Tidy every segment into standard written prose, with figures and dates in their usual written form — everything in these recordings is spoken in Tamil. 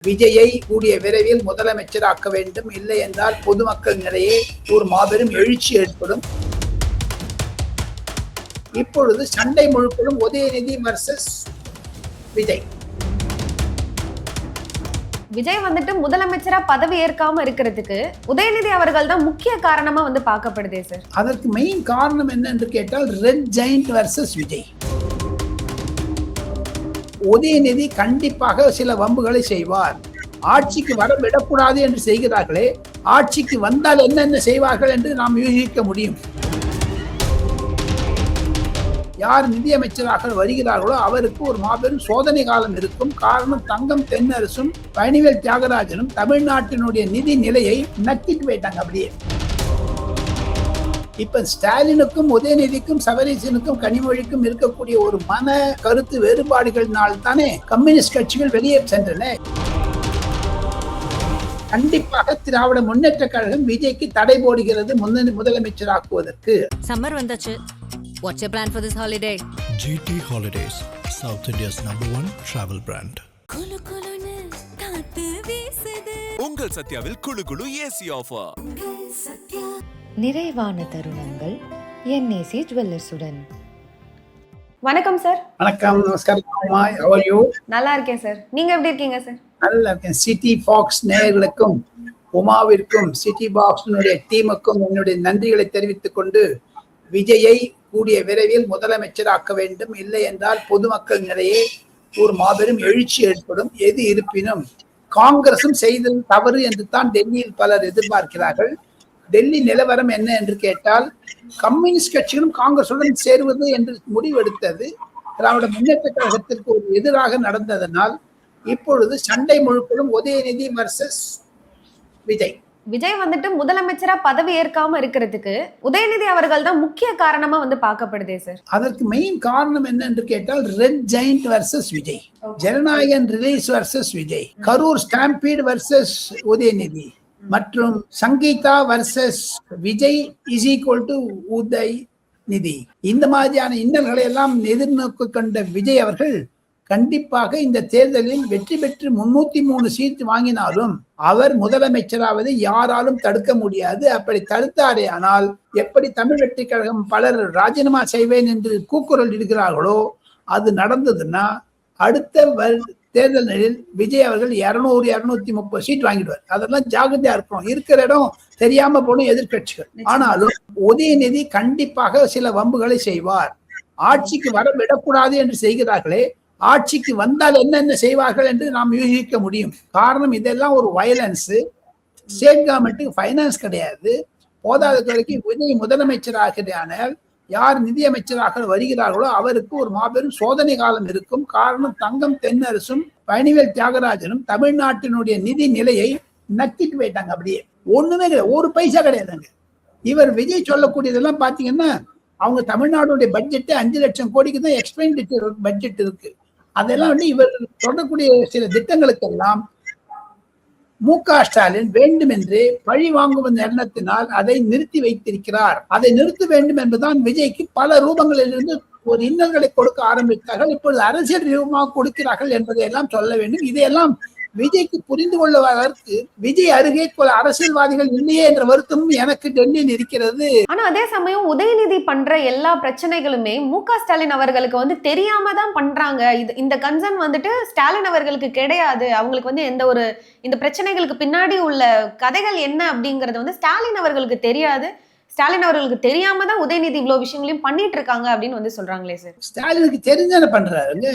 விஜயை கூடிய விரைவில் முதலமைச்சராக்க வேண்டும், இல்லை என்றால் பொதுமக்களிடையே ஒரு மாபெரும் எழுச்சி ஏற்படும். இப்பொழுது சண்டை முழுப்பதும் உதயநிதி வர்சஸ் விஜய். விஜய் வந்துட்டு முதலமைச்சரா பதவி ஏற்காம இருக்கிறதுக்கு உதயநிதி அவர்கள் தான் முக்கிய காரணமா பார்க்கப்படுதே சார். அதற்கு மெயின் காரணம் என்ன என்று கேட்டால் Red Giant versus Vijay. Udhayanidhi கண்டிப்பாக சில வம்புகளை செய்வார். ஆட்சிக்கு வர விடக்கூடாது என்று செய்கிறார்களே, ஆட்சிக்கு வந்தால் என்னென்ன செய்வார்கள் என்று நாம் யூகிக்க முடியும். யார் நிதியமைச்சராக வருகிறார்களோ அவருக்கு ஒரு மாபெரும் சோதனை காலம் இருக்கும். காரணம், தங்கம் தென்னரசும் பழனிவேல் தியாகராஜனும் தமிழ்நாட்டினுடைய நிதி நிலையை நக்கிட்டு போயிட்டாங்க அப்படியே. இப்ப ஸ்டாலினுக்கும் உதயநிதிக்கும் சபரீசனுக்கும் கனிமொழிக்கும் இருக்கக்கூடிய ஒரு மன கருத்து வேறுபாடுகளினால் தானே கம்யூனிஸ்ட் கட்சிகள் வெளியே சென்றன. கண்டிப்பாக திராவிட முன்னேற்ற கழகம் விஜய்க்கு தடை போடுகிறது முதலமைச்சராக்குவதற்கு. சம்மர் வந்தாச்சு. What's your plan for this holiday? GT Holidays, South India's #1 travel brand. குளு குளுன்னு காத்து வீசுது. உங்கள் சத்யாவில் குளு குளு ஏசி ஆஃபர். சத்யா. நிறைவான தருணங்கள் NAC ஜுவல்லர்ஸுடன். வணக்கம் சார். வணக்கம், நமஸ்காரம். நல்லா இருக்கேன் சார், நீங்க எப்படி இருக்கீங்க சார்? நல்லா இருக்கேன். சிட்டி பாக்ஸ் நேயர்களுக்கும் உமாவிற்கும் சிட்டி பாக்ஸினுடைய டீமுக்கும் என்னுடைய நன்றிகளை தெரிவித்துக் கொண்டு, விஜயை கூடிய விரைவில் முதலமைச்சராக்க வேண்டும், இல்லை என்றால் பொதுமக்களிடையே ஒரு மாபெரும் எழுச்சி ஏற்படும். எது இருப்பினும் காங்கிரசும் செய்தது தவறு என்று தான் டெல்லியில் பலர் எதிர்பார்க்கிறார்கள். டெல்லி நிலவரம் என்ன என்று கேட்டால், கம்யூனிஸ்ட் கட்சிகளும் காங்கிரசுடன் சேருவது என்று முடிவெடுத்தது திராவிட முன்னேற்ற கழகத்திற்கு ஒரு எதிராக நடந்ததனால் இப்பொழுது சண்டை முழுப்பதும் உதயநிதி வர்சஸ் விஜய். விஜய் வந்துட்டு முதலமைச்சரா பதவி ஏற்காம இருக்கிறதுக்கு உதயநிதி அவர்கள் தான் முக்கிய காரணமா பார்க்கப்படுதே சார். அதற்கு மெயின் காரணம் என்ன என்று கேட்டால் Red Giant versus Vijay, Jananayagan release versus Vijay, Karur stampede versus Udhayanidhi மற்றும் Sangeetha versus Vijay is equal to Udhayanidhi. இந்த மாதிரியான இன்னல்களை எல்லாம் எதிர்நோக்கு கண்ட விஜய் அவர்கள் கண்டிப்பாக இந்த தேர்தலில் வெற்றி பெற்று 303 சீட் வாங்கினாலும் அவர் முதலமைச்சராவது யாராலும் தடுக்க முடியாது. அப்படி தடுத்தாரே ஆனால், எப்படி தமிழ் வெற்றி கழகம் பலர் ராஜினாமா செய்வேன் என்று கூக்குரல் இடுகிறார்களோ, அது நடந்ததுன்னா அடுத்த தேர்தலில் விஜய் அவர்கள் 200-230 சீட் வாங்கிடுவார். அதெல்லாம் ஜாகிரதையா இருக்கணும். இருக்கிற இடம் தெரியாம போடும் எதிர்கட்சிகள். ஆனாலும் உதயநிதி கண்டிப்பாக சில வம்புகளை செய்வார். ஆட்சிக்கு வர விடக்கூடாது என்று செய்கிறார்களே, ஆட்சிக்கு வந்தால் என்னென்ன செய்வார்கள் என்று நாம் யூகிக்க முடியும். காரணம், இதெல்லாம் ஒரு வயலன்ஸ். ஸ்டேட் கவர்மெண்ட்டுக்கு ஃபைனான்ஸ் கிடையாது. போதாத துறைக்கு விஜய் முதலமைச்சராகிறானால் யார் நிதியமைச்சராக வருகிறார்களோ அவருக்கு ஒரு மாபெரும் சோதனை காலம் இருக்கும். காரணம், தங்கம் தென்னரசும் பழனிவேல் தியாகராஜனும் தமிழ்நாட்டினுடைய நிதி நிலையை நக்கிட்டு போயிட்டாங்க அப்படியே. ஒண்ணுமே கிடையாது, ஒரு பைசா கிடையாதுங்க. இவர் விஜய் சொல்லக்கூடியதெல்லாம் பாத்தீங்கன்னா, அவங்க தமிழ்நாடுடைய பட்ஜெட்டு 5 லட்சம் கோடிக்கு தான் எக்ஸ்பெண்டிச்சர் பட்ஜெட் இருக்கு. அதெல்லாம் இவர் சொல்லக்கூடிய சில திட்டங்களுக்கெல்லாம் மு.க. ஸ்டாலின் வேண்டுமென்றே பழி வாங்குவதன் எண்ணத்தினால் அதை நிறுத்தி வைத்திருக்கிறார். அதை நிறுத்த வேண்டும் என்பதுதான் விஜய்க்கு பல ரூபங்களிலிருந்து ஒரு இன்னல்களை கொடுக்க ஆரம்பித்தார்கள். இப்பொழுது அரசியல் ரூபமாக கொடுக்கிறார்கள் என்பதை எல்லாம் சொல்ல வேண்டும். இதையெல்லாம் விஜய்க்கு புரிந்து கொள்வதற்கு விஜய் அருகே அரசியல்வாதிகள் இல்லையே என்ற வருத்தமும் எனக்கு டெல்லியில் இருக்கிறது. ஆனா அதே சமயம் உதயநிதி பண்ற எல்லா பிரச்சனைகளுமே மு.க. ஸ்டாலின் அவர்களுக்கு தெரியாம தான் பண்றாங்க. இந்த கன்சர்ன் ஸ்டாலின் அவர்களுக்கு கிடையாது. அவங்களுக்கு எந்த ஒரு இந்த பிரச்சனைகளுக்கு பின்னாடி உள்ள கதைகள் என்ன அப்படிங்கறது ஸ்டாலின் அவர்களுக்கு தெரியாது. ஸ்டாலின் அவர்களுக்கு தெரியாம தான் உதயநிதி இவ்வளவு விஷயங்களையும் பண்ணிட்டு இருக்காங்க அப்படின்னு சொல்றாங்களே சார். ஸ்டாலினுக்கு தெரிஞ்சான பண்றாருங்க.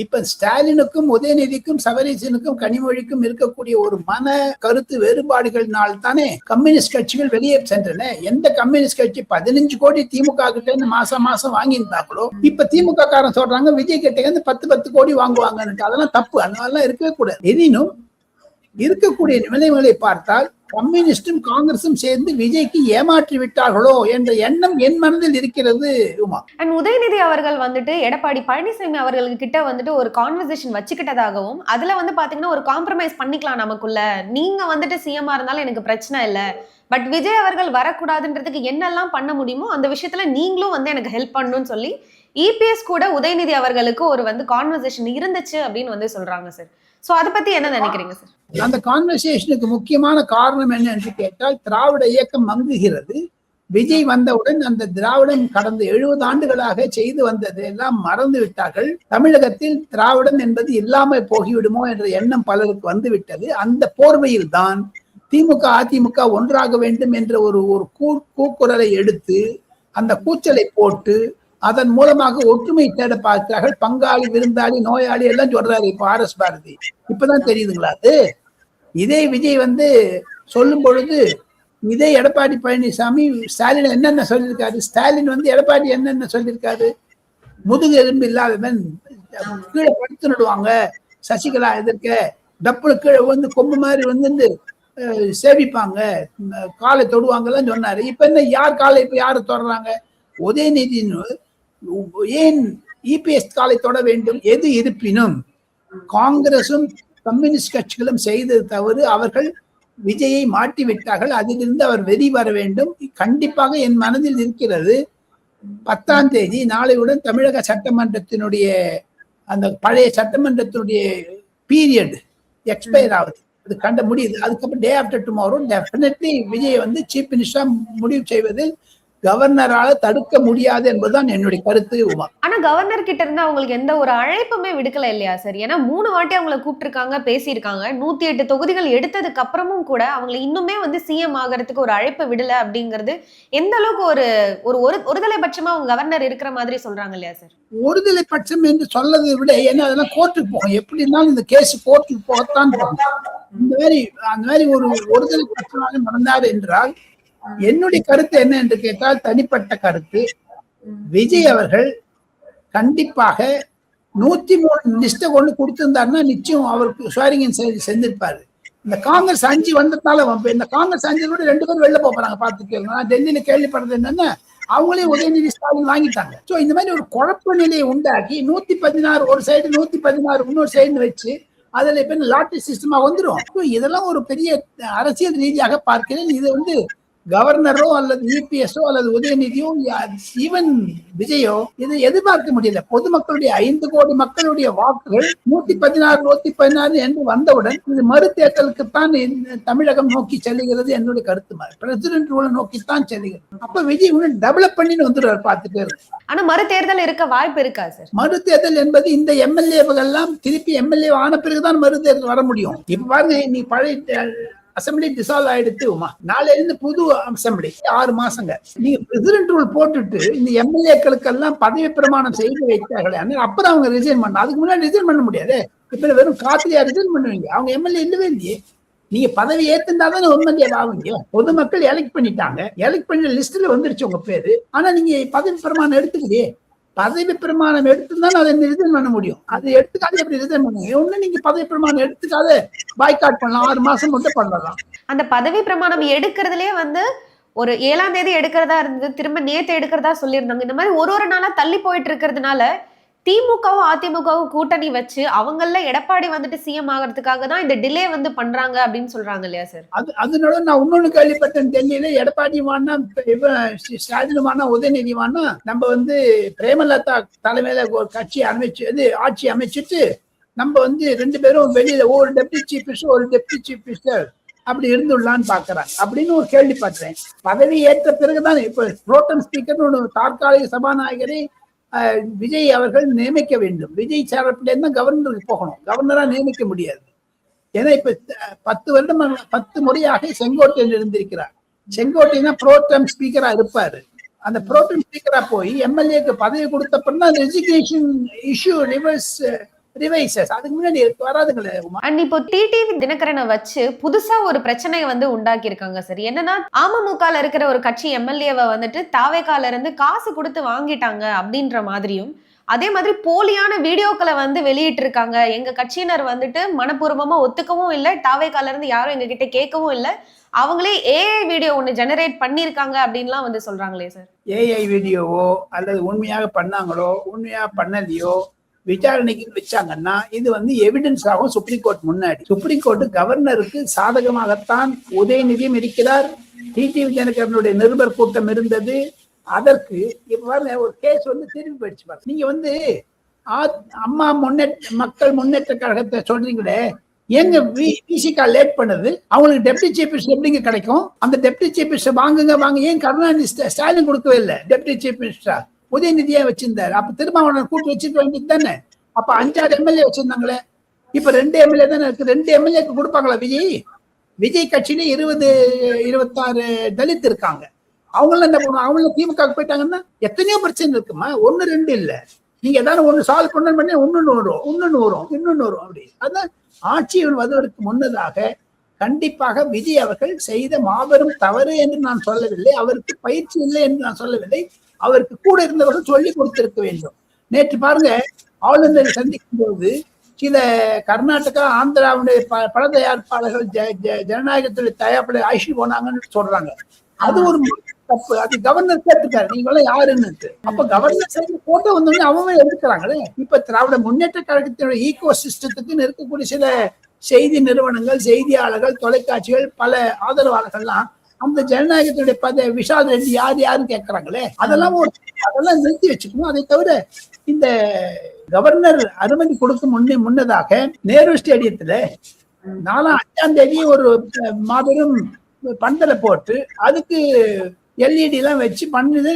இப்ப ஸ்டாலினுக்கும் உதயநிதிக்கும் சபரீசனுக்கும் கனிமொழிக்கும் இருக்கக்கூடிய ஒரு மன கருத்து வேறுபாடுகளினால் தானே கம்யூனிஸ்ட் கட்சிகள் வெளியே சென்றன. எந்த கம்யூனிஸ்ட் கட்சி 15 கோடி திமுக கிட்ட மாசம் வாங்கியிருந்தாங்களோ, இப்ப திமுக காரன் சொல்றாங்க விஜய் கிட்ட 10 கோடி வாங்குவாங்க. அதெல்லாம் தப்பு, அதனால இருக்கவே கூடாது. எதினும் இருக்கக்கூடிய நிலைமைகளை பார்த்தால் கம்யூனிஸ்டும் காங்கிரசும் சேர்ந்து விஜய்க்கு ஏமாற்றி விட்டார்களோ என்ற எண்ணம் என் மனதில் இருக்கிறது. உதயநிதி அவர்கள் எடப்பாடி பழனிசாமி அவர்களுக்கு கிட்ட ஒரு கான்வர்சேஷன் வச்சுக்கிட்டதாகவும், அதுல பாத்தீங்கன்னா ஒரு காம்ப்ரமைஸ் பண்ணிக்கலாம் நமக்குள்ள, நீங்க சிஎம்ஆ இருந்தாலும் எனக்கு பிரச்சனை இல்ல, பட் விஜய் அவர்கள் வரக்கூடாதுன்றதுக்கு என்னெல்லாம் பண்ண முடியுமோ அந்த விஷயத்துல நீங்களும் எனக்கு ஹெல்ப் பண்ணணும்னு சொல்லி இபிஎஸ் கூட உதயநிதி அவர்களுக்கு ஒரு கான்வர்சேஷன் இருந்துச்சு அப்படின்னு சொல்றாங்க சார். சோ அதை பத்தி என்ன நினைக்கிறீங்க சார்? அந்த கான்வர்சேஷனுக்கு முக்கியமான காரணம் என்ன என்று கேட்டால், திராவிட இயக்கம் மங்குகிறது. விஜய் வந்தவுடன் அந்த திராவிடம் கடந்த 70 ஆண்டுகளாக செய்து வந்தது எல்லாம் மறந்து விட்டார்கள். தமிழகத்தில் திராவிடம் என்பது இல்லாமல் போகிவிடுமோ என்ற எண்ணம் பலருக்கு வந்துவிட்டது. அந்த போர்வையில் தான் திமுக அதிமுக ஒன்றாக வேண்டும் என்ற ஒரு கூக்குரலை எடுத்து அந்த கூச்சலை போட்டு அதன் மூலமாக ஒற்றுமை தேட பார்க்கிறார்கள். பங்காளி, விருந்தாளி, நோயாளி எல்லாம் சொல்றாரு இப்ப RS பாரதி. இப்பதான் தெரியுதுங்களா அது? இதே விஜய் சொல்லும் பொழுது இதே எடப்பாடி பழனிசாமி ஸ்டாலின் என்னென்ன சொல்லியிருக்காரு, ஸ்டாலின் எடப்பாடி என்னென்ன சொல்லியிருக்காரு, முதுகு எலும்பு இல்லாதவன் கீழே படுத்து நடுவாங்க, சசிகலா எதிர்க்க டப்புல கீழே கொம்பு மாதிரி சேவிப்பாங்க, காலை தொடுவாங்கலாம் சொன்னாரு. இப்ப என்ன, யார் காலை இப்ப யாரு தொடர்றாங்க? உதயநிதி ஏன் EPS காலை தொட வேண்டும்? எது இருப்பினும் காங்கிரசும் கம்யூனிஸ்ட் கட்சிகளும் செய்தது தவறு. அவர்கள் விஜயை மாட்டி விட்டார்கள். அதிலிருந்து அவர் வெறி வர வேண்டும். கண்டிப்பாக என் மனதில் இருக்கிறது. 10ஆம் தேதி நாளையுடன் தமிழக சட்டமன்றத்தினுடைய அந்த பழைய சட்டமன்றத்தினுடைய பீரியட் எக்ஸ்பயர் ஆகுது. அது கண்ட முடியுது. அதுக்கப்புறம் day after tomorrow definitely Vijay chief மினிஸ்டரா முடிவு செய்வதில் கவர்னரால தடுக்க முடியாது என்பதுதான் என்னுடைய கருத்து. உமா, ஆனா கவர்னர் கிட்ட இருந்து அவங்களுக்கு எந்த ஒரு அழைப்புமே விடுக்கல இல்லையா சார்? ஏன்னா 3 வாட்டி அவங்களை கூப்பிட்டுருக்காங்க, பேசியிருக்காங்க. 108 தொகுதிகள் எடுத்ததுக்கு அப்புறமும் கூட அவங்களை இன்னுமே சிஎம் ஆகிறதுக்கு ஒரு அழைப்பு விடல அப்படிங்கிறது எந்த அளவுக்கு ஒருதலை பட்சமா அவங்க கவர்னர் இருக்கிற மாதிரி சொல்றாங்க இல்லையா சார்? ஒருதலை பட்சம் என்று சொல்லதை விட, ஏன்னா அதெல்லாம் கோர்ட்டுக்கு போகும். எப்படி இருந்தாலும் இந்த கேஸ் கோர்ட்டுக்கு போகத்தான் போகும். அந்த மாதிரி ஒருதலை பட்சமாக நடந்தார் என்றால் என்னுடைய கருத்து என்ன என்று கேட்டால், தனிப்பட்ட கருத்து, விஜய் அவர்கள் கண்டிப்பாக 103 லிஸ்ட கொண்டு கொடுத்திருந்தாருன்னா நிச்சயம் அவருக்கு ஸ்வேரிங் செஞ்சிருப்பாரு. இந்த காங்கிரஸ் 5 வந்ததால இந்த காங்கிரஸ் 5 கூட 2 பேரும் வெளில போறாங்க. பாத்துக்கோங்க, டெல்லியில கேள்விப்படுறது என்னன்னா அவங்களே உதயநிதி ஸ்டாலின் வாங்கிட்டாங்க. சோ இந்த மாதிரி ஒரு குழப்ப நிலையை உண்டாக்கி 116 ஒரு சைடு, 116 இன்னொரு சைடு வச்சு அதுல இப்ப லாட்டரி சிஸ்டமா வந்துடும். இதெல்லாம் ஒரு பெரிய அரசியல் ரீதியாக பார்க்கிறேன். இது கவர்னரோ அல்லது EPSஓ அல்லது உதயநிதியோ ஈவன் விஜயோ இதை எதிர்பார்க்க முடியல. பொதுமக்களுடைய 5 கோடி மக்களுடைய வாக்குகள் 116 என்று வந்தவுடன் இது மறு தேர்தலுக்குத்தான் தமிழகம் நோக்கி செல்லுகிறது என்னுடைய கருத்து. பிரசிடென்ட் ரூலை நோக்கித்தான் செல்லுகிறது. அப்ப விஜய் டெவலப் பண்ணின்னு வந்துடுவார், பார்த்துட்டே இருக்கு. ஆனா மறு தேர்தல் இருக்க வாய்ப்பு இருக்கா சார்? மறு தேர்தல் என்பது இந்த MLAக்கள் எல்லாம் திருப்பி MLA ஆன பிறகுதான் மறு தேர்தல் வர முடியும். இப்ப பாருங்க, நீ பழைய அசம்பிளி டிசால்வ் ஆயிடுத்து. நாளைல இருந்து புது அசம்பிளி 6 மாசங்க. நீங்க பிரசிடென்ட் ரூல் போட்டுட்டு இந்த MLAக்களுக்கு எல்லாம் பதவி பிரமாணம் செய்து வைத்தார்களே, அப்பதான் அவங்க ரிசைன் பண்ணணும். அதுக்கு முன்னாடி ரிசைன் பண்ண முடியாது. இப்ப வெறும் காத்திரியா ரிசைன் பண்ணுவீங்க? அவங்க MLA இல்லவே இல்லையே. நீங்க பதவி ஏத்துந்தாதானே MLA ஆகுங்க. பொதுமக்கள் எலெக்ட் பண்ணிட்டாங்க. எலெக்ட் பண்ண லிஸ்ட்ல வந்துருச்சு உங்க பேரு. ஆனா நீங்க பதவி பிரமாணம் எடுத்துக்கிட்டே, பதவி பிரமாணம் எடுத்துதான் அதை ரிசைன் பண்ண முடியும். அது எடுத்துக்காத எப்படி ரிசைன் பண்ணுங்க? ஒண்ணு நீங்க பதவி பிரமாணம் எடுத்துக்காத பாய்காட் பண்ணலாம், 6 மாசம் மட்டும் பண்ணலாம். அந்த பதவி பிரமாணம் எடுக்கிறதுலயே ஒரு 7ஆம் தேதி எடுக்கிறதா இருந்தது, திரும்ப நேத்து எடுக்கிறதா சொல்லியிருந்தாங்க. இந்த மாதிரி ஒரு நாளா தள்ளி போயிட்டு இருக்கிறதுனால திமுகவும் அதிமுகவும் கூட்டணி வச்சு அவங்கள எடப்பாடி சிஎம் ஆகிறதுக்காக தான் இந்த டிலே பண்றாங்க அப்படின்னு சொல்றாங்க இல்லையா சார்? அதனால நான் இன்னொன்னு கேள்விப்பட்டேன். டெல்லியில எடப்பாடி வானா, ஸ்டாலின் வானா, உதயநிதி வானா நம்ம பிரேமலதா தலைமையில ஒரு கட்சி ஆட்சி அமைச்சிட்டு நம்ம 2 பேரும் வெளியில ஒரு டெப்டி சீஃப் மினிஸ்டர் ஒரு டெப்டி சீஃப் மினிஸ்டர் அப்படி இருந்துள்ளான்னு பாக்குறாங்க அப்படின்னு ஒரு கேள்விப்பட்டேன். பதவி ஏற்ற பிறகுதான் இப்ப புரோட்டம் ஸ்பீக்கர் ஒரு தற்காலிக சபாநாயகரை விஜய் அவர்கள் நியமிக்க வேண்டும். விஜய் சார்பில் தான் கவர்னருக்கு போகணும். கவர்னரா நியமிக்க முடியாது. ஏன்னா இப்ப 10 முறையாக செங்கோட்டையன் இருந்திருக்கிறார். செங்கோட்டையன் தான் புரோட்டம் ஸ்பீக்கரா இருப்பாரு. அந்த புரோட்டம் ஸ்பீக்கரா போய் MLAக்கு பதவி கொடுத்தப்பறம் தான் ரெசிக்னேஷன் இஷ்யூ ரிவைசஸ் அதுக்கு முன்னாடி வராதுங்களே. அண்ட் இப்போ டிடிவி தினகரனை வச்சு புதுசா ஒரு பிரச்சனையை உண்டாக்கி இருக்காங்க சார். என்னன்னா அமமுகல இருக்கிற ஒரு கட்சி MLAவை தாவேகால இருந்து காசு கொடுத்து வாங்கிட்டாங்க அப்படின்ற மாதிரியும், அதே மாதிரி போலியான வீடியோக்களை வெளியிட்டு இருக்காங்க. எங்க கட்சியினர் மனப்பூர்வமா ஒத்துக்கவும் இல்லை, தாவேகால இருந்து யாரும் எங்க கிட்ட கேட்கவும் இல்லை, அவங்களே AI வீடியோ ஒண்ணு ஜெனரேட் பண்ணிருக்காங்க அப்படின்லாம் சொல்றாங்களே சார். AI வீடியோவோ அல்லது உண்மையாக பண்ணாங்களோ உண்மையாக பண்ணலையோ விசாரணைக்கு வச்சாங்கன்னா இது எவிடன்ஸ் ஆகும் சுப்ரீம் கோர்ட் முன்னாடி. சுப்ரீம் கோர்ட் கவர்னருக்கு சாதகமாகத்தான் உதயநிதியும் இருக்கிறார், டிடிவி தினகரனுடைய நிருபர் கூட்டம் இருந்தது. அதற்கு இப்ப ஒரு கேஸ் திரும்பி போயிடுச்சு. நீங்க அம்மா மக்கள் முன்னேற்ற கழகத்தை சொல்றீங்களே, எங்க விசிகா லேட் பண்ணது? அவங்களுக்கு டெப்டி சீஃப் மினிஸ்டர் எப்படிங்க கிடைக்கும்? அந்த டெப்டி சீஃப் மினிஸ்டர் வாங்க ஏன் கருணாநிதி ஸ்டாலின் கொடுக்கவே இல்லை? டெப்டி சீஃப் மினிஸ்டர் உதயநிதியா வச்சிருந்தாரு. அப்ப திருமாவளவன் கூட்டு வச்சுக்க வேண்டியது தானே? அப்ப 5-6 எம்எல்ஏ வச்சிருந்தாங்களே, இப்ப 2 எம்எல்ஏ தானே இருக்கு. 2 எம்எல்ஏக்கு கொடுப்பாங்களா? விஜய் கட்சியில 20-26 தலித் இருக்காங்க. அவங்களும் என்ன பண்ணுவாங்க? அவங்களும் திமுக போயிட்டாங்கன்னா எத்தனையோ பிரச்சனை இருக்குமா? 1-2 இல்ல. நீங்க ஏதாவது ஒண்ணு சால்வ் பண்ண இன்னொன்னு வரும் அப்படி. அதான் ஆட்சியில் வருவதற்கு முன்னதாக கண்டிப்பாக விஜய் அவர்கள் செய்த மாபெரும் தவறு என்று நான் சொல்லவில்லை, அவருக்கு பயிற்சி இல்லை என்று நான் சொல்லவில்லை, அவருக்கு கூட இருந்தவர்கள் சொல்லி கொடுத்திருக்க வேண்டும். நேற்று பாருங்க, ஆளுநரை சந்திக்கும் போது சில கர்நாடகா ஆந்திராவுடைய பல தயாரிப்பாளர்கள் ஜனநாயகத்துடைய தயாரிப்பாளர் ஆய்ச்சி போனாங்கன்னு சொல்றாங்க. அது ஒரு தப்பு. அது கவர்னர் கேட்டுக்காரு, நீங்க எல்லாம் யாருன்னு. அப்ப கவர்னர் சைடு போட்டோ வந்தோடனே அவங்க எடுக்கிறாங்களே. இப்ப திராவிட முன்னேற்ற கழகத்தினுடைய ஈகோ சிஸ்டத்துக்கு இருக்கக்கூடிய சில செய்தி நிறுவனங்கள், செய்தியாளர்கள், தொலைக்காட்சிகள், பல ஆதரவாளர்கள்லாம் அந்த ஜனநாயகத்தினுடைய விஷால் ரெட்டி யாருன்னு கேட்கறாங்களே, அதெல்லாம் நிறுத்தி வச்சுக்கணும். அதை தவிர இந்த கவர்னர் அனுமதி கொடுக்கும் முன்னதாக நேரு ஸ்டேடியத்துல 4-5ஆம் தேதி ஒரு மாபெரும் பந்தலை போட்டு அதுக்கு எல்இடி எல்லாம் வச்சு பண்ணது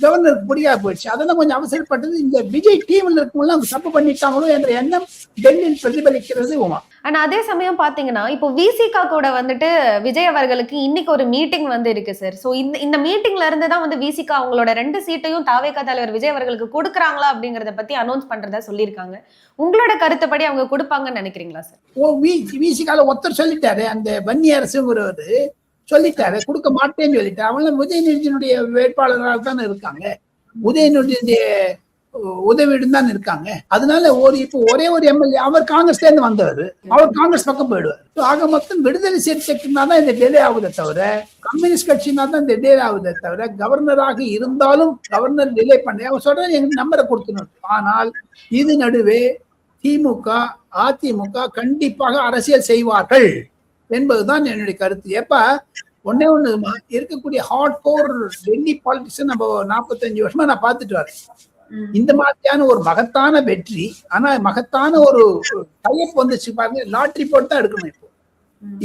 கவர்னருக்கு பிடிக்காம போயிடுச்சு. அதெல்லாம் கொஞ்சம் அவசரப்பட்டது. இந்த விஜய் டீம்ல இருக்கவங்களாம் தப்பு பண்ணிட்டாங்களோ என்ற எண்ணம் டெல்லியில் பிரதிபலிக்கிறது. உமா, ஆனா அதே சமயம் பாத்தீங்கன்னா இப்போ விசிகா கூட வந்துட்டு விஜய் அவர்களுக்கு இன்னைக்கு ஒரு மீட்டிங் இருக்கு சார். சோ இந்த மீட்டிங்ல இருந்து தான் விசிகா அவங்களோட 2 சீட்டையும் தாவேகா தலைவர் விஜய் அவர்களுக்கு கொடுக்குறாங்களா அப்படிங்கறத பத்தி அனௌன்ஸ் பண்றதா சொல்லியிருக்காங்க. உங்களோட கருத்துப்படி அவங்க கொடுப்பாங்கன்னு நினைக்கிறீங்களா சார்? விசிகால ஒருத்தர் சொல்லிட்டாரு, அந்த வன்னியரசுங்கிறவரு சொல்லிட்டாரு, கொடுக்க மாட்டேன்னு சொல்லிட்டாரு. அவங்க உதயநிதியினுடைய வேட்பாளராக தானே இருக்காங்க, உதயநிதியுடைய உதவியுடன் தான் இருக்காங்க. அதனால இப்போ ஒரே ஒரு எம்எல்ஏ அவர் காங்கிரஸ்ல இருந்து வந்தவர், அவர் காங்கிரஸ் பக்கம் போயிடுவார். ஆக மொத்தம் விடுதலை சிறுத்தைக்குனா தான் இந்த டிலே ஆகுதே தவிர, கம்யூனிஸ்ட் கட்சினா தான் இந்த டிலே ஆகுதே தவிர, கவர்னராக இருந்தாலும் கவர்னர் டிலே பண்ணி அவர் சொல்ற எங்க நம்பரை கொடுத்துணும். ஆனால் இது நடுவே திமுக அதிமுக கண்டிப்பாக அரசியல் செய்வார்கள் என்பதுதான் என்னுடைய கருத்து. ஏப்பா ஒன்னே இருக்கக்கூடிய ஹார்ட் கோர் டெல்லி பாலிடிக்ஸ் நம்ம 45 வருஷமா நான் பார்த்துட்டு வரேன். இந்த மாதிரியான ஒரு மகத்தான வெற்றி, ஆனா மகத்தான ஒரு டைப் வந்துச்சு பாருங்க, லாட்ரி போட்டு தான் எடுக்கணும். இப்போ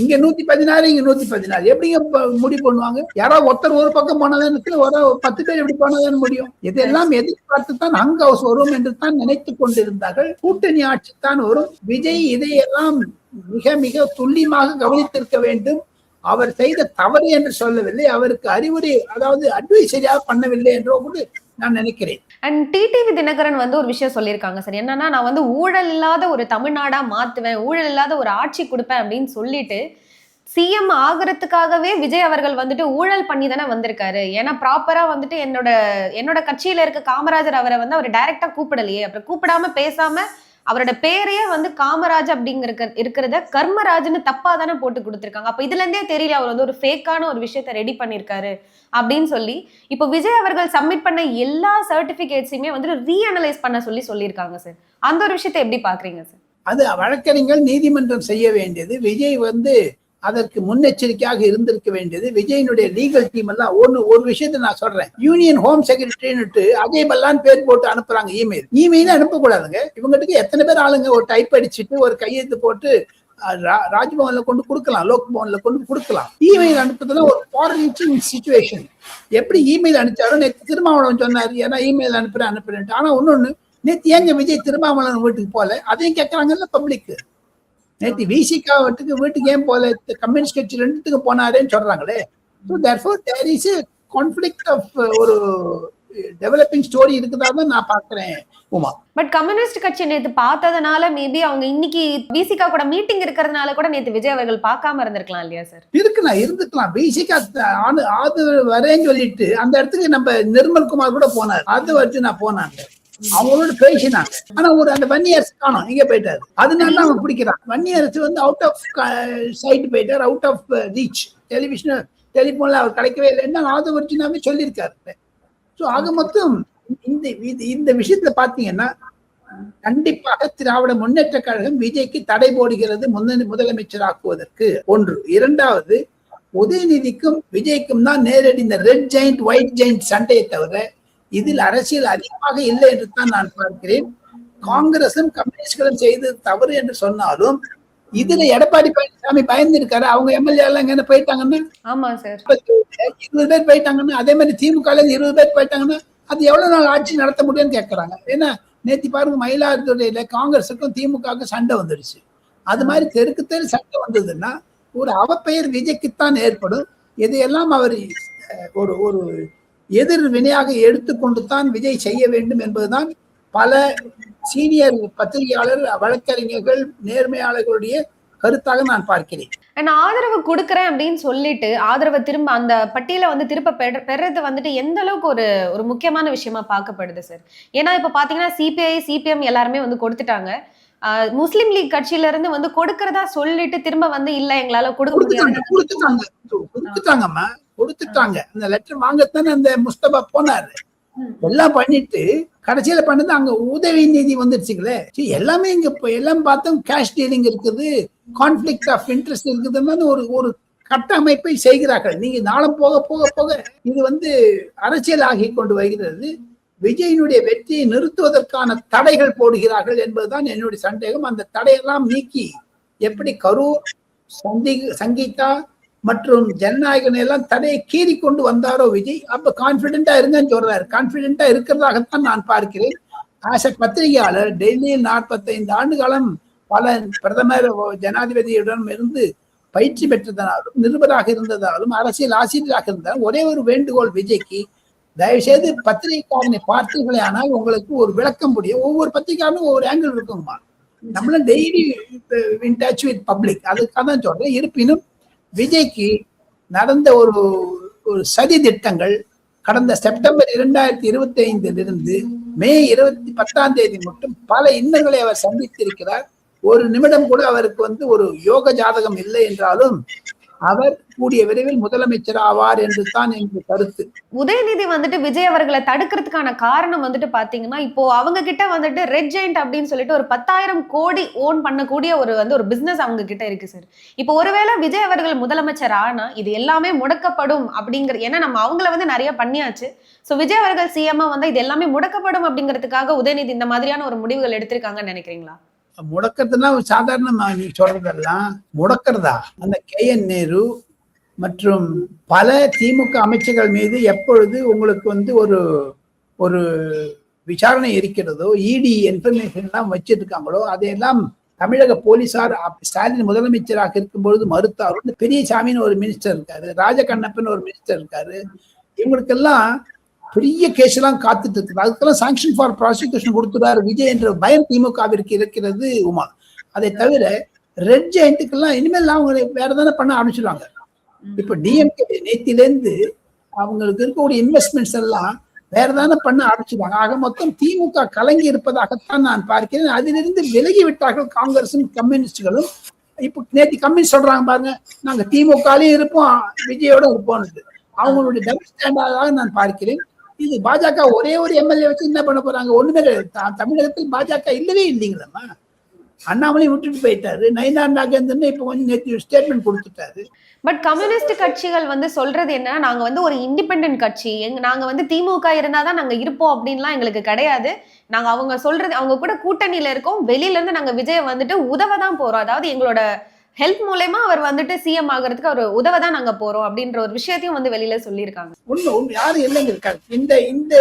இங்க 116 இங்க 114 எப்படிங்க முடிவு பண்ணுவாங்க? யாராவது ஒருத்தர் ஒரு பக்கம் போனாதான், ஒரு 10 பேர் எப்படி போனாதான் முடியும்? இதெல்லாம் எதிர்பார்த்து தான் ஹங் ஹவுஸ் வரும் என்று தான் நினைத்து கொண்டிருந்தார்கள். கூட்டணி ஆட்சி தான் வரும். விஜய் இதையெல்லாம் மிக மிக துல்லியமாக கவனித்திருக்க வேண்டும். அவர் செய்த தவறு என்று சொல்லவில்லை, அவருக்கு அறிவுரை, அதாவது அட்வைசரியாக பண்ணவில்லை என்றோ கூட நான் நினைக்கிறேன். அண்ட் டிடிவி தினகரன் ஒரு விஷயம் சொல்லியிருக்காங்க சார். என்னன்னா, நான் ஊழல் இல்லாத ஒரு தமிழ்நாடா மாத்துவேன், ஊழல் இல்லாத ஒரு ஆட்சி கொடுப்பேன் அப்படின்னு சொல்லிட்டு சிஎம் ஆகிறதுக்காகவே விஜய் அவர்கள் ஊழல் பண்ணி தானே வந்திருக்காரு. ஏன்னா ப்ராப்பரா என்னோட கட்சியில இருக்க காமராஜர் அவரை அவர் டைரக்டா கூப்பிடலையே, அப்புறம் கூப்பிடாம பேசாம அவரோட பேரையே காமராஜ் இருக்கிறத கர்மராஜ்னு தப்பா தானே போட்டு கொடுத்திருக்காங்க. அப்ப இதுல இருந்தே தெரியல அவர் ஒரு ஃபேக்கான ஒரு விஷயத்த ரெடி பண்ணிருக்காரு அப்படின்னு சொல்லி இப்போ விஜய் அவர்கள் சப்மிட் பண்ண எல்லா சர்டிபிகேட்ஸையுமே ரீஅனலைஸ் பண்ண சொல்லியிருக்காங்க சார். அந்த ஒரு விஷயத்தை எப்படி பாக்குறீங்க சார்? அது வழக்கறிஞர்கள் நீதிமன்றம் செய்ய வேண்டியது. விஜய் அதற்கு முன்னெச்சரிக்கையாக இருந்திருக்க வேண்டியது. விஜயனுடைய லீகல் டீம் எல்லாம் ஒரு விஷயத்த நான் சொல்றேன். யூனியன் ஹோம் செக்ரட்டரின்னு அஜய் பல்லான் பேர் போட்டு அனுப்புறாங்க. இமெயில் அனுப்பக்கூடாதுங்க. இவங்களுக்கு எத்தனை பேர் ஆளுங்க ஒரு டைப் அடிச்சுட்டு ஒரு கையெழுத்து போட்டு ராஜ்பவன்ல கொண்டு கொடுக்கலாம், லோக் பவன்ல கொண்டு கொடுக்கலாம். இமெயில் அனுப்புறதுல ஒரு ஃபாரின் சிச்சுவேஷன். எப்படி இமெயில் அனுப்பிச்சாரோ நேற்று திருமாவளவன் சொன்னாரு, ஏன்னா இமெயில் அனுப்புறேன். ஆனா ஒன்னொன்னு, நேற்று ஏங்க விஜய் திருமாவளவன் வீட்டுக்கு போல, அதையும் கேட்கறாங்கல்ல பப்ளிக். நேற்று விசிகா வீட்டுக்கு ஏன் போல, கம்யூனிஸ்ட் கட்சி 2த்துக்கு போனாரேன்னு சொல்றாங்களே. So therefore there is a conflict of ஒரு டெவலப்பிங் ஸ்டோரி இருக்குதா தான் நான் பாக்குறேன். உமா, பட் கம்யூனிஸ்ட் கட்சி நேற்று பார்த்ததுனால மேபி அவங்க இன்னைக்கு விசிகா கூட மீட்டிங் இருக்கிறதுனால கூட நேற்று விஜய் அவர்கள் பார்க்காம இருந்திருக்கலாம் இல்லையா சார்? இருந்துக்கலாம். விசிகா அது வரேன்னு சொல்லிட்டு அந்த இடத்துக்கு நம்ம நிர்மல் குமார் கூட போனார், அது வச்சு நான் போனாங்க, அவங்களோட பேசினாங்க. ஆனா அந்த வன்னியரசு காணும், இங்க போயிட்டாரு. அதனால அவன் பிடிக்கிறான். வன்னியரசு அவுட் ஆஃப் சைட் போயிட்டார், அவுட் ஆஃப் ரீச். டெலிபோன்ல அவர் கிடைக்கவே இல்லைன்னா ஆதவர்ஜினாவே சொல்லியிருக்காரு. ஸோ ஆக மொத்தம் இந்த விஷயத்துல பாத்தீங்கன்னா கண்டிப்பாக திராவிட முன்னேற்ற கழகம் விஜய்க்கு தடை போடுகிறது முதலமைச்சராக்குவதற்கு. ஒன்று. இரண்டாவது, உதயநிதிக்கும் விஜய்க்கும் தான் நேரடி இந்த ரெட் ஜெயிண்ட் ஒயிட் ஜெயிண்ட் சண்டையை தவிர இதில் அரசியல் அதிகமாக இல்லை என்று தான் நான் பார்க்கிறேன். காங்கிரசும் கம்யூனிஸ்டுகளும் செய்தது தவறு என்று சொன்னாலும் இதுல எடப்பாடி பழனிசாமி பயந்து இருக்காரு. அவங்க எம்எல்ஏ எல்லாம் எங்க போயிட்டாங்கன்னா ஆமா சார். 20 பேர் போயிட்டாங்கன்னா, அதே மாதிரி திமுக 20 பேர் போயிட்டாங்கன்னா அது எவ்வளவு நாள் ஆட்சி நடத்த முடியும்னு கேட்கறாங்க. ஏன்னா நேத்தி பாருங்க, மயிலாடுதுறையில காங்கிரஸுக்கும் திமுகவுக்கும் சண்டை வந்துடுச்சு. அது மாதிரி தெருக்கு தெரு சண்டை வந்ததுன்னா ஒரு அவப்பெயர் விஜய்க்குத்தான் ஏற்படும். இதையெல்லாம் அவர் ஒரு ஒரு எதிர் வினையாக எடுத்துக்கொண்டு தான் விஜய் செய்ய வேண்டும் என்பதுதான் பல சீனியர் பத்திரிகையாளர், வழக்கறிஞர்கள், நேர்மையாளர்களுடைய கருத்தாக நான் பார்க்கிறேன். நான் ஆதரவு கொடுக்குறேன் அப்படின்னு சொல்லிட்டு ஆதரவை திரும்ப அந்த பட்டியலை வந்து திரும்ப பெறது வந்துட்டு எந்த அளவுக்கு ஒரு முக்கியமான விஷயமா பார்க்கப்படுது சார்? ஏன்னா இப்ப பாத்தீங்கன்னா சிபிஐ, சிபிஎம் எல்லாருமே வந்து கொடுத்துட்டாங்க. முஸ்லிம் லீக் கட்சியில இருந்து வந்து கொடுக்கறதா சொல்லிட்டு திரும்ப வந்து இல்ல எங்களால கொடுத்துட்டாங்க. அந்த லெட்டர் வாங்கத்தானே அந்த முஸ்தபா போனாரு. எல்லாம் பண்ணிட்டு கடைசியில பண்ணது அங்க உதவி நிதி வந்துருச்சுங்களே. எல்லாமே இங்க எல்லாம் பார்த்தோம், கேஷ் டீலிங் இருக்குது, கான்ஃபிளிக்ட் ஆஃப் இன்ட்ரெஸ்ட் இருக்குதுன்னு ஒரு கட்டமைப்பை செய்கிறார்கள். நீங்க நாளும் போக போக போக இது வந்து அரசியல் ஆகி கொண்டு வருகிறது. விஜயினுடைய வெற்றியை நிறுத்துவதற்கான தடைகள் போடுகிறார்கள் என்பதுதான் என்னுடைய சந்தேகம். அந்த தடையெல்லாம் நீக்கி எப்படி கரூர், சங்கீதா மற்றும் ஜனநாயகன் எல்லாம் தடையை கீறி கொண்டு வந்தாரோ விஜய், அப்ப கான்பிடென்டா இருங்கன்னு சொல்றாரு. கான்பிடென்டா இருக்கிறதாகத்தான் நான் பார்க்கிறேன். ஆஸ் எ பத்திரிகையாளர் டெல்லியில் 45 ஆண்டு காலம் பல பிரதமர், ஜனாதிபதியுடன் இருந்து பயிற்சி பெற்றதனாலும், நிருபராக இருந்ததாலும், அரசியல் ஆசிரியராக இருந்தாலும் ஒரே ஒரு வேண்டுகோள் விஜய்க்கு, தயவு செய்து பத்திரிகைக்காரனை பார்த்தீர்களே ஆனால் உங்களுக்கு ஒரு விளக்கம் முடியும். ஒவ்வொரு பத்திரிகையாரும் ஒவ்வொரு ஆங்கிள் இருக்குங்கம்மா. நம்மளும் daily in touch with public, அதுக்காக தான் சொல்றேன். இருப்பினும் விஜய்க்கு நடந்த ஒரு சதி திட்டங்கள் கடந்த செப்டம்பர் 2025 மே 10 மட்டும் பல இன்னல்களை அவர் சந்தித்திருக்கிறார். ஒரு நிமிடம் கூட அவருக்கு வந்து ஒரு யோக ஜாதகம் இல்லை என்றாலும் அவர் கூடிய விரைவில் முதலமைச்சர் ஆவார் என்று தான் எங்கள் கருத்து. உதயநிதி வந்துட்டு விஜய் அவர்களை தடுக்கிறதுக்கான காரணம் வந்துட்டு பாத்தீங்கன்னா, இப்போ அவங்க கிட்ட வந்துட்டு ரெட் ஜெயண்ட் அப்படின்னு சொல்லிட்டு ஒரு 10,000 கோடி ஓன் பண்ணக்கூடிய ஒரு பிசினஸ் அவங்க கிட்ட இருக்கு சார். இப்போ ஒருவேளை விஜய் அவர்கள் முதலமைச்சர் ஆனா இது எல்லாமே முடக்கப்படும் அப்படிங்கிற, ஏன்னா நம்ம அவங்கள வந்து நிறைய பண்ணியாச்சு. சோ விஜய் அவர்கள் சிஎம் வந்து இது எல்லாமே முடக்கப்படும் அப்படிங்கிறதுக்காக உதயநிதி இந்த மாதிரியான ஒரு முடிவுகள் எடுத்திருக்காங்கன்னு நினைக்கிறீங்களா? முடக்கிறதுனா சாதாரணமா நீ சொல்றதெல்லாம் முடக்கிறதா? அந்த KN நேரு மற்றும் பல திமுக அமைச்சர்கள் மீது எப்பொழுது உங்களுக்கு வந்து ஒரு விசாரணை இருக்கிறதோ, இடி இன்ஃபர்மேஷன் எல்லாம் வச்சிருக்காங்களோ, அதையெல்லாம் தமிழக போலீசார் ஸ்டாலின் முதலமைச்சராக இருக்கும் பொழுது மறுத்தாரும். பெரியசாமின்னு ஒரு மினிஸ்டர் இருக்காரு, ராஜகண்ணப்பன் ஒரு மினிஸ்டர் இருக்காரு, இவங்களுக்கெல்லாம் பெரிய கேஸ் எல்லாம் காத்துட்டு இருக்குது. அதுக்கெல்லாம் சாங்ஷன் ஃபார் ப்ராசிக்யூஷன் கொடுத்துறாரு விஜய் என்ற பயம் திமுகவிற்கு இருக்கிறது உமா. அதை தவிர ரெட் ஜெயண்ட்டுக்கெல்லாம் இனிமேல் அவங்க வேற தானே பண்ண ஆரம்பிச்சிருவாங்க. இப்ப டிஎம்கே நேத்திலேருந்து அவங்களுக்கு இருக்கக்கூடிய இன்வெஸ்ட்மெண்ட்ஸ் எல்லாம் வேற தானே பண்ண ஆரம்பிச்சிருவாங்க. ஆக மொத்தம் திமுக கலங்கி இருப்பதாகத்தான் நான் பார்க்கிறேன். அதிலிருந்து விலகி விட்டார்கள் காங்கிரசும் கம்யூனிஸ்டுகளும். இப்ப நேற்று கம்யூனிஸ்ட் சொல்றாங்க பாருங்க, நாங்க திமுகலையும் இருப்போம் விஜயோட இருப்போம்னு. அவங்களுடைய டபுள் ஸ்டாண்டாக நான் பார்க்கிறேன். இது பாஜக ஒரே ஒரு எம்எல்ஏ வச்சு என்ன பண்ண போறாங்க? ஒண்ணுமே கிடையாது. தமிழகத்தில் பாஜக இல்லவே இல்லைங்களா? அண்ணாமலை விட்டுட்டு போயிட்டாரு. நயினார் நாகேந்திரன் இப்ப கொஞ்சம் நேற்று ஸ்டேட்மெண்ட் கொடுத்துட்டாரு. பட் கம்யூனிஸ்ட் கட்சிகள் வந்து சொல்றது என்ன, நாங்க வந்து ஒரு இண்டிபெண்டன்ட் கட்சி, நாங்க வந்து திமுக இருந்தாதான் நாங்க இருப்போம் அப்படின்லாம் எங்களுக்கு கிடையாது. நாங்க அவங்க சொல்றது, அவங்க கூட கூட்டணியில இருக்கோம், வெளியில இருந்து நாங்க விஜய் வந்துட்டு உதவதான் போறோம். அதாவது எங்களோட ஹெல்ப் மூலமா அவர் வந்துட்டு சிஎம் ஆகிறதுக்கு அவர் உதவதான் நாங்க போறோம் அப்படின்ற ஒரு விஷயத்தையும் வந்து வெளியில சொல்லியிருக்காங்க. ஒண்ணு யாரும் இல்லைங்க இருக்காங்க. இந்த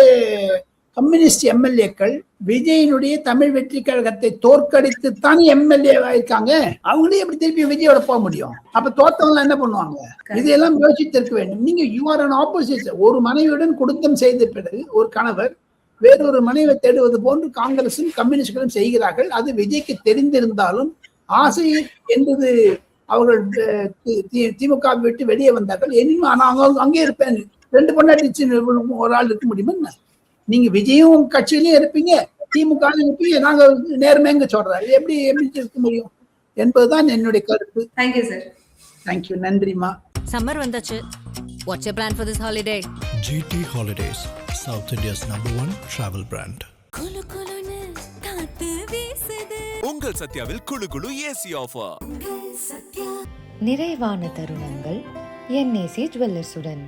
கம்யூனிஸ்ட் எம்எல்ஏக்கள் விஜயினுடைய தமிழ் வெற்றி கழகத்தை தோற்கடித்து தான் எம்எல்ஏ ஆயிருக்காங்க. அவங்களே எப்படி திருப்பி விஜயோட போக முடியும்? அப்ப தோத்தவங்க என்ன பண்ணுவாங்க? இதையெல்லாம் யோசித்திருக்க வேண்டும். நீங்க யூஆர் அன் ஆப்போசிஷன். ஒரு மனைவியுடன் குடும்பம் செய்த பிறகு ஒரு கணவர் வேறொரு மனைவியை தேடுவது போன்று காங்கிரசும் கம்யூனிஸ்டுகளும் செய்கிறார்கள். அது விஜய்க்கு தெரிந்திருந்தாலும் ஆசை என்பது அவர்கள் திமுக விட்டு வெளியே வந்தார்கள். இனிமே நான் அங்கே இருப்பேன், 2 பொண்டாட்டி ஒரு ஆள் இருக்க முடியுமா? நீங்க விஜயும் கட்சியிலயும் இருப்பீங்க, திமுக இருப்பீங்க, நாங்க நேர்மைங்க சொல்றாரு, எப்படி இருக்க முடியும் என்பதுதான் என்னுடைய கருத்து. Thank you sir. தேங்க்யூ, நன்றிமா. சம்மர் வந்தாச்சு. What's your plan for this holiday? GT Holidays, South India's #1 travel brand. Kullu குலுன்னு காத்து வீசுது. உங்கள் சத்யாவில் குளு குளு ஏசி ஆஃபர். உங்கள் சத்யா. நிறைவான தருணங்கள் NAC ஜுவல்லர்ஸுடன்.